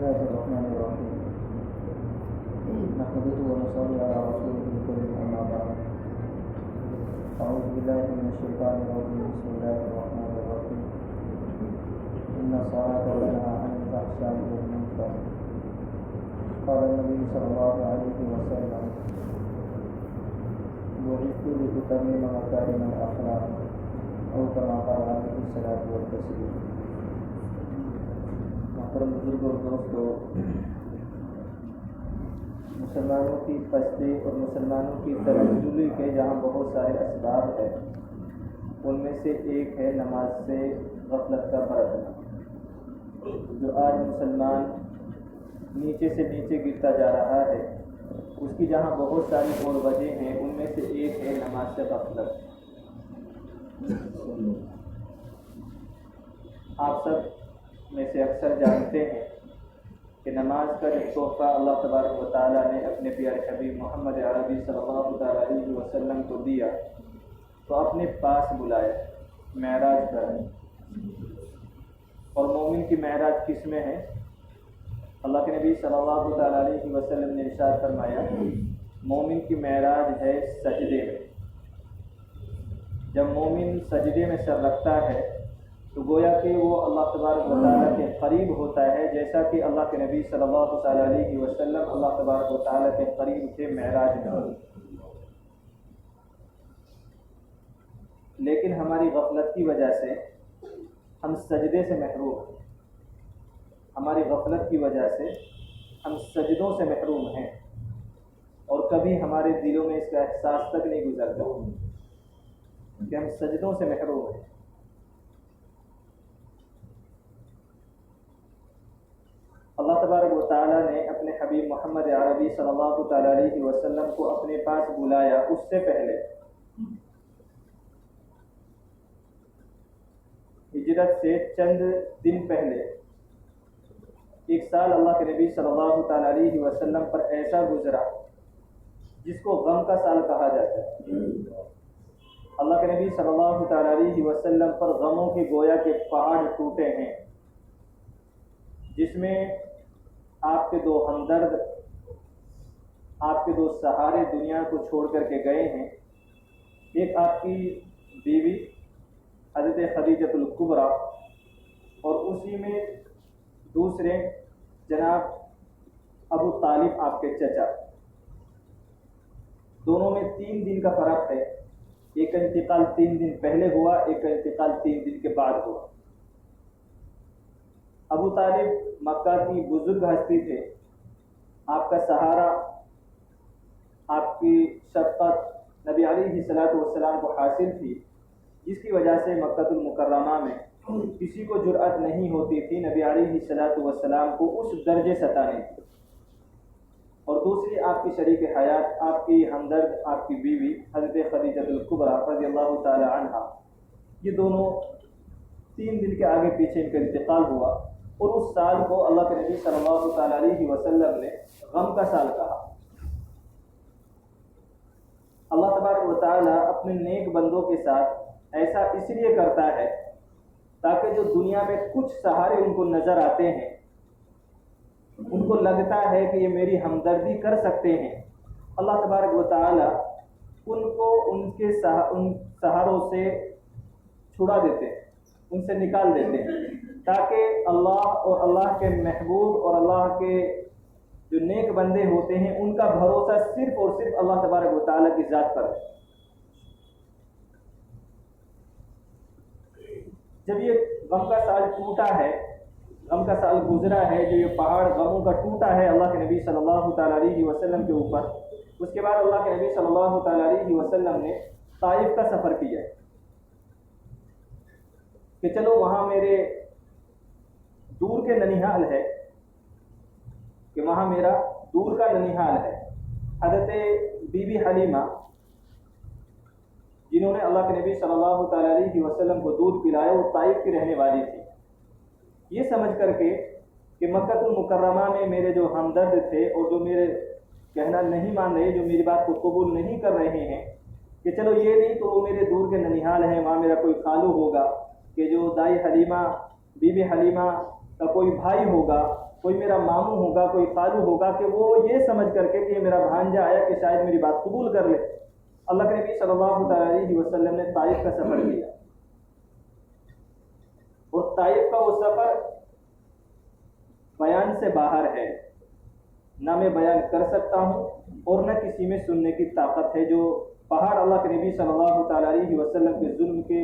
الله الرحمن الرحيم نحمده ونصلي على رسوله الكريم أما بعد أعوذ بالله من الشيطان الرجيم بسم الله الرحمن الرحيم إن الصلاة تنهى عن الفحشاء والمنكر قال النبي صلى الله عليه وسلم بعثت لأتمم مكارم الأخلاق أو كما قال عليه الصلاة والتسليم. محترم بزرگ اور دوستو، مسلمانوں کی پستی اور مسلمانوں کی ترجلی کے جہاں بہت سارے اسباب ہیں، ان میں سے ایک ہے نماز سے غفلت کا برتنا، جو آج مسلمان نیچے سے نیچے گرتا جا رہا ہے۔ اس کی جہاں بہت ساری اور وجہ ہیں، ان میں سے ایک ہے نماز سے غفلت۔ آپ سب میں سے اکثر جانتے ہیں کہ نماز کا جو تحفہ اللہ تبارک و تعالیٰ نے اپنے پیارے حبیب محمد عربی صلی اللہ تعالیٰ علیہ وسلم کو دیا تو اپنے پاس بلایا، معراج کریں۔ اور مومن کی معراج کس میں ہے؟ اللہ کے نبی صلی اللہ تعالیٰ علیہ وسلم نے ارشاد فرمایا، مومن کی معراج ہے سجدے میں۔ جب مومن سجدے میں سر رکھتا ہے تو گویا کہ وہ اللہ تبارک و تعالیٰ کے قریب ہوتا ہے، جیسا کہ اللہ کے نبی صلی اللہ تعالیٰ علیہ وسلم اللہ تبارک و تعالیٰ کے قریب تھے معراج میں۔ لیکن ہماری غفلت کی وجہ سے ہم سجدے سے محروم ہیں، ہماری غفلت کی وجہ سے ہم سجدوں سے محروم ہیں، اور کبھی ہمارے دلوں میں اس کا احساس تک نہیں گزرتا کہ ہم سجدوں سے محروم ہیں۔ اللہ تبارک و تعالیٰ نے اپنے حبیب محمد عربی صلی اللہ تعالیٰ علیہ وسلم کو اپنے پاس بلایا۔ اس سے پہلے ہجرت سے چند دن پہلے ایک سال اللہ کے نبی صلی اللہ تعالیٰ علیہ وسلم پر ایسا گزرا جس کو غم کا سال کہا جاتا ہے۔ اللہ کے نبی صلی اللہ تعالیٰ علیہ وسلم پر غموں کے گویا کے پہاڑ ٹوٹے ہیں، جس میں آپ کے دو ہمدرد، آپ کے دو سہارے دنیا کو چھوڑ کر کے گئے ہیں۔ ایک آپ کی بیوی حضرت خدیجۃ الکبریٰ، اور اسی میں دوسرے جناب ابو طالب آپ کے چچا۔ دونوں میں 3 دن کا فرق ہے، ایک کا انتقال 3 دن پہلے ہوا، ایک کا انتقال 3 دن کے بعد ہوا۔ ابو طالب مکہ کی بزرگ ہستی تھے، آپ کا سہارا، آپ کی شفقت نبی علیہ الصلوۃ والسلام کو حاصل تھی، جس کی وجہ سے مکہ المکرمہ میں کسی کو جرأت نہیں ہوتی تھی نبی علیہ الصلوۃ والسلام کو اس درجے ستانے کی۔ اور دوسری آپ کی شریک حیات، آپ کی ہمدرد، آپ کی بیوی حضرت خدیجۃ الکبریٰ رضی اللہ تعالی عنہا، یہ دونوں 3 دن کے آگے پیچھے ان کا انتقال ہوا، اور اس سال کو اللہ کے نبی صلی اللہ تعالی علیہ وسلم نے غم کا سال کہا۔ اللہ تبارک و تعالیٰ اپنے نیک بندوں کے ساتھ ایسا اس لیے کرتا ہے تاکہ جو دنیا میں کچھ سہارے ان کو نظر آتے ہیں، ان کو لگتا ہے کہ یہ میری ہمدردی کر سکتے ہیں، اللہ تبارک و تعالیٰ ان کو ان سہاروں سے چھڑا دیتے ہیں، ان سے نکال دیتے ہیں، تاکہ اللہ اور اللہ کے محبوب اور اللہ کے جو نیک بندے ہوتے ہیں ان کا بھروسہ صرف اور صرف اللہ تبارک و تعالیٰ کی ذات پر ہے۔ جب یہ غم کا سال ٹوٹا ہے، غم کا سال گزرا ہے، جو یہ پہاڑ غموں کا ٹوٹا ہے اللہ کے نبی صلی اللہ تعالیٰ علیہ وسلم کے اوپر، اس کے بعد اللہ کے نبی صلی اللہ تعالیٰ علیہ وسلم نے طائف کا سفر کیا کہ چلو وہاں میرے دور کے ننیحال ہے، کہ وہاں میرا دور کا ننیحال ہے۔ حضرت بی بی حلیمہ، جنہوں نے اللہ کے نبی صلی اللہ تعالیٰ علیہ وسلم کو دودھ پلایا، وہ طائف کی رہنے والی تھی۔ یہ سمجھ کر کے کہ مکہ المکرمہ میں میرے جو ہمدرد تھے اور جو میرے کہنا نہیں مان رہے، جو میری بات کو قبول نہیں کر رہے ہیں، کہ چلو یہ نہیں تو وہ میرے دور کے ننیحال ہیں، وہاں میرا کوئی خالو ہوگا، کہ جو دائی حلیمہ، بی بی حلیمہ کا کوئی بھائی ہوگا، کوئی میرا ماموں ہوگا، کوئی خالو ہوگا کہ وہ یہ سمجھ کر کے کہ یہ میرا بھانجا آیا کہ شاید میری بات قبول کر لے۔ اللہ کے نبی صلی اللہ تعالیٰ علیہ وسلم نے طائف کا سفر کیا، اور طائف کا وہ سفر بیان سے باہر ہے، نہ میں بیان کر سکتا ہوں اور نہ کسی میں سننے کی طاقت ہے۔ جو پہاڑ اللہ کے نبی صلی اللہ تعالیٰ علیہ وسلم کے ظلم کے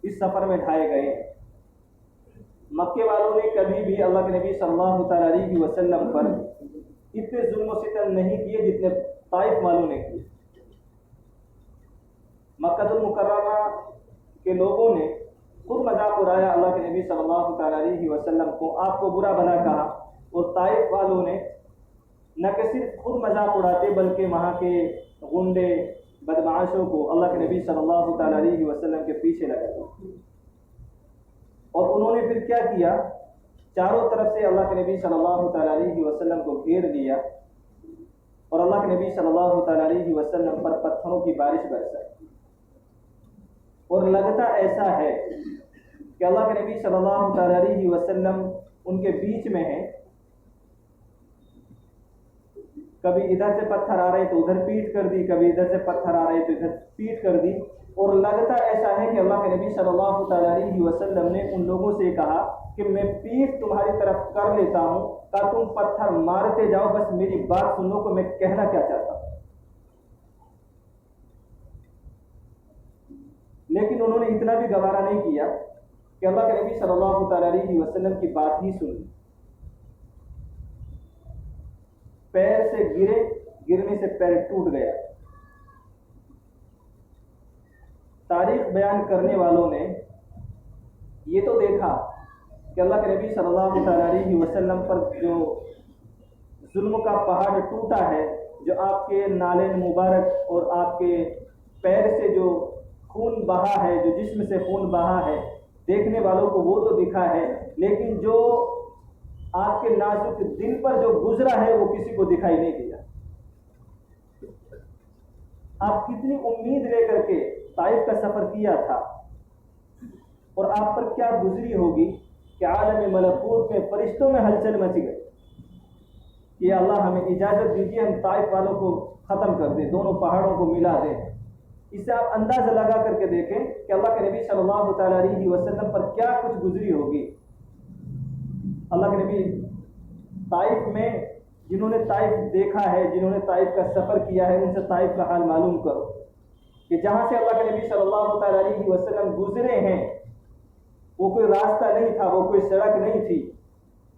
اس سفر میں ڈھائے گئے، مکے والوں نے کبھی بھی اللہ کے نبی صلی اللہ تعالیٰ علیہ وسلم پر اتنے ظلم و ستم نہیں کیے جتنے طائف والوں نے کیے۔ مکہ المکرمہ کے لوگوں نے خود مذاق اڑایا اللہ کے نبی صلی اللہ تعالیٰ علیہ وسلم کو، آپ کو برا بھلا کہا، اور طائف والوں نے نہ کہ صرف خود مذاق اڑاتے بلکہ وہاں کے غنڈے بدمعاشوں کو اللہ کے نبی صلی اللہ تعالیٰ علیہ وسلم کے پیچھے لگاتے، اور انہوں نے پھر کیا کیا، چاروں طرف سے اللہ کے نبی صلی اللہ تعالیٰ علیہ وسلم کو گھیر لیا، اور اللہ کے نبی صلی اللہ تعالیٰ علیہ وسلم پر پتھروں کی بارش برسائی۔ اور لگتا ایسا ہے کہ اللہ کے نبی صلی اللہ تعالیٰ علیہ وسلم ان کے بیچ میں ہیں، کبھی ادھر سے پتھر آ رہے تو ادھر پیٹ کر دی، کبھی ادھر سے پتھر آ رہے تو ادھر پیٹ کر دی، اور لگتا ایسا ہے کہ اللہ کے نبی صلی اللہ تعالیٰ علیہ وسلم نے ان لوگوں سے کہا کہ میں پیٹ تمہاری طرف کر لیتا ہوں کہ تم پتھر مارتے جاؤ، بس میری بات سن لو کہ میں کہنا کیا چاہتا ہوں۔ لیکن انہوں نے اتنا بھی گوارا نہیں کیا کہ اللہ کے نبی صلی اللہ تعالیٰ علیہ وسلم کی بات ہی سن لی، پیر سے گرنے سے پیر ٹوٹ گیا۔ تاریخ بیان کرنے والوں نے یہ تو دیکھا کہ اللہ کے نبی صلی اللہ تعالیٰ علیہ وسلم پر جو ظلم کا پہاڑ ٹوٹا ہے، جو آپ کے نالین مبارک اور آپ کے پیر سے جو خون بہا ہے، جو جسم سے خون بہا ہے، دیکھنے والوں کو وہ تو دکھا ہے، لیکن جو آپ کے نازک دل پر جو گزرا ہے وہ کسی کو دکھائی نہیں دیا۔ آپ کتنی امید لے کر کے طائف کا سفر کیا تھا، اور آپ پر کیا گزری ہوگی کہ عالم ملکوت میں فرشتوں میں ہلچل مچ گئی کہ اللہ ہمیں اجازت دیجیے ہم طائف والوں کو ختم کر دیں، دونوں پہاڑوں کو ملا دیں۔ اس سے آپ اندازہ لگا کر کے دیکھیں کہ اللہ کے نبی صلی اللہ تعالیٰ علیہ وسلم پر کیا کچھ گزری ہوگی۔ اللہ کے نبی طائف میں، جنہوں نے طائف دیکھا ہے، جنہوں نے طائف کا سفر کیا ہے، ان سے طائف کا حال معلوم کرو کہ جہاں سے اللہ کے نبی صلی اللہ تعالیٰ علیہ وسلم گزرے ہیں وہ کوئی راستہ نہیں تھا، وہ کوئی سڑک نہیں تھی،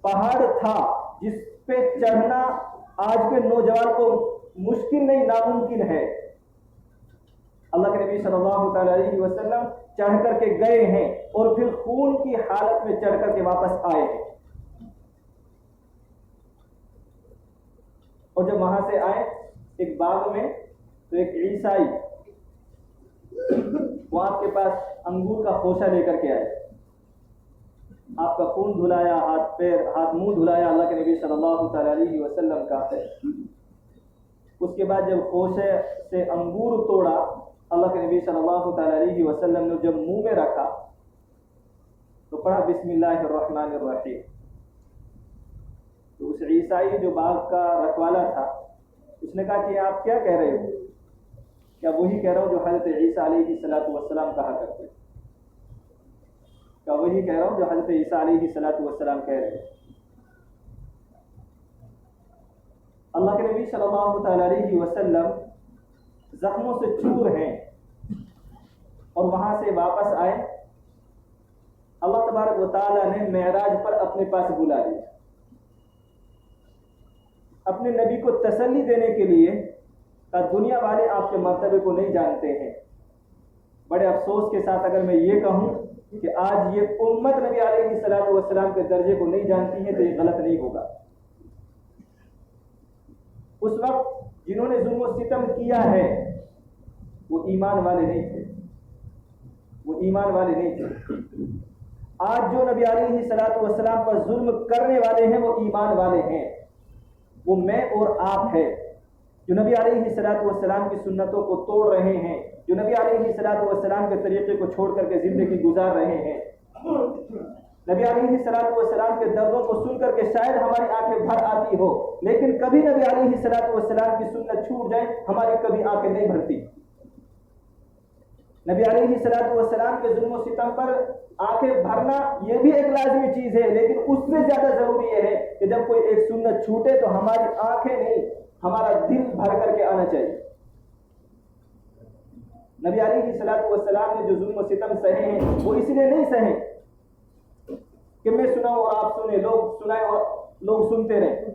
پہاڑ تھا جس پہ چڑھنا آج کے نوجوان کو مشکل نہیں، ناممکن ہے۔ اللہ کے نبی صلی اللہ تعالیٰ علیہ وسلم چڑھ کر کے گئے ہیں اور پھر خون کی حالت میں چڑھ کر کے واپس آئے ہیں، اور جب وہاں سے آئے ایک باغ میں تو ایک عیسائی وہ آپ کے پاس انگور کا خوشہ لے کر کے آئے، آپ کا خون دھلایا، ہاتھ منہ دھلایا اللہ کے نبی صلی اللہ تعالیٰ علیہ وسلم کا۔ اس کے بعد جب خوشے سے انگور توڑا اللہ کے نبی صلی اللہ تعالیٰ علیہ وسلم نے جب منہ میں رکھا تو پڑھا بسم اللہ الرحمن الرحیم۔ تو اس عیسائی جو باغ کا رکھوالا تھا اس نے کہا کہ آپ کیا کہہ رہے ہو؟ کیا وہی کہہ رہا ہوں جو حضرت عیسیٰ علیہ السلام کہا کرتے؟ کیا وہی کہہ رہا ہوں جو حضرت عیسیٰ علیہ السلام کہہ رہے ہیں؟ اللہ کے نبی صلی اللہ تعالیٰ علیہ وسلم زخموں سے چور ہیں اور وہاں سے واپس آئے، اللہ تبارک و تعالیٰ نے معراج پر اپنے پاس بلا لیا، اپنے نبی کو تسلی دینے کے لیے کہ دنیا والے آپ کے مرتبے کو نہیں جانتے ہیں۔ بڑے افسوس کے ساتھ اگر میں یہ کہوں کہ آج یہ امت نبی علیہ السلام کے درجے کو نہیں جانتی ہے تو یہ غلط نہیں ہوگا۔ اس وقت جنہوں نے ظلم و ستم کیا ہے وہ ایمان والے نہیں تھے، وہ ایمان والے نہیں تھے۔ آج جو نبی علیہ السلام پر ظلم کرنے والے ہیں وہ ایمان والے ہیں، وہ میں اور آپ ہے جو نبی علیہ السلام کی سنتوں کو توڑ رہے ہیں، جو نبی علیہ السلام کے طریقے کو چھوڑ کر کے زندگی گزار رہے ہیں۔ نبی علیہ السلام کے دردوں کو سن کر کے شاید ہماری آنکھیں بھر آتی ہو، لیکن کبھی نبی علیہ السلام کی سنت چھوٹ جائے ہماری کبھی آنکھیں نہیں بھرتی۔ نبی علیہ السلام کے ظلم و ستم پر آنکھیں بھرنا یہ بھی ایک لازمی چیز ہے، لیکن اس سے زیادہ ضروری یہ ہے کہ جب کوئی ایک سنت چھوٹے تو ہماری آنکھیں نہیں، ہمارا دل بھر کر کے آنا چاہیے۔ نبی علیہ السلام نے جو ظلم و ستم سہے ہیں وہ اس لیے نہیں سہے کہ میں سناؤں اور آپ سنیں، لوگ سنائیں اور لوگ سنتے رہیں،